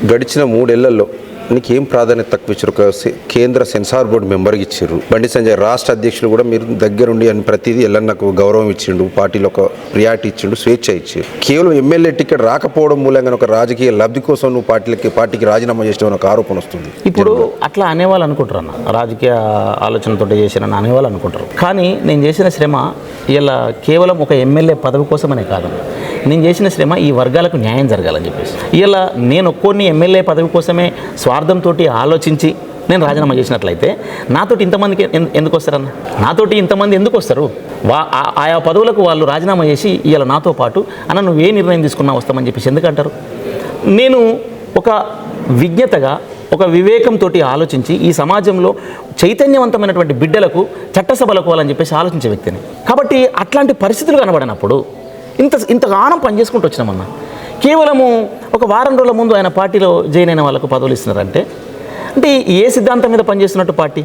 గడిచిన 3 ఏళ్లలో నీకేం ప్రాధాన్యత తక్కువ ఇచ్చారు? ఒక కేంద్ర సెన్సార్ బోర్డు మెంబర్కి ఇచ్చారు. బండి సంజయ్ రాష్ట్ర అధ్యక్షులు కూడా మీరు దగ్గరుండి అని ప్రతిదీ ఎల్లన్నకు గౌరవం ఇచ్చిండు, పార్టీలో ఒక ప్రియారిటీ ఇచ్చిండు, స్వేచ్ఛ ఇచ్చారు. కేవలం ఎమ్మెల్యే టికెట్ రాకపోవడం మూలంగా ఒక రాజకీయ లబ్ధి కోసం నువ్వు పార్టీకి రాజీనామా చేసిన ఒక ఆరోపణ వస్తుంది. ఇప్పుడు అట్లా అనేవాళ్ళు అనుకుంటారు అన్న, రాజకీయ ఆలోచనతో చేసిన అనేవాళ్ళు అనుకుంటారు. కానీ నేను చేసిన శ్రమ ఇలా కేవలం ఒక ఎమ్మెల్యే పదవి కోసమనే కాదు, నేను చేసిన శ్రమ ఈ వర్గాలకు న్యాయం జరగాలని చెప్పేసి. ఇలా నేను కొన్ని ఎమ్మెల్యే పదవి కోసమే స్వార్థంతో ఆలోచించి నేను రాజీనామా చేసినట్లయితే నాతోటి ఇంతమందికి ఎందుకు వస్తారన్న? నాతోటి ఇంతమంది ఎందుకు వస్తారు? ఆయా పదవులకు వాళ్ళు రాజీనామా చేసి ఇలా నాతో పాటు అన్న నువ్వు ఏ నిర్ణయం తీసుకున్నా వస్తామని చెప్పేసి ఎందుకంటారు? నేను ఒక విజ్ఞతగా ఒక వివేకంతో ఆలోచించి ఈ సమాజంలో చైతన్యవంతమైనటువంటి బిడ్డలకు చట్టసభలకు వాళ్ళని చెప్పేసి ఆలోచించే వ్యక్తిని. కాబట్టి అట్లాంటి పరిస్థితులు కనబడినప్పుడు ఇంతగానం పనిచేసుకుంటూ వచ్చినామన్నా. కేవలము ఒక వారం రోజుల ముందు ఆయన పార్టీలో జాయిన్ అయిన వాళ్ళకు పదవులు ఇస్తున్నారంటే అంటే ఏ సిద్ధాంతం మీద పనిచేస్తున్నట్టు పార్టీ?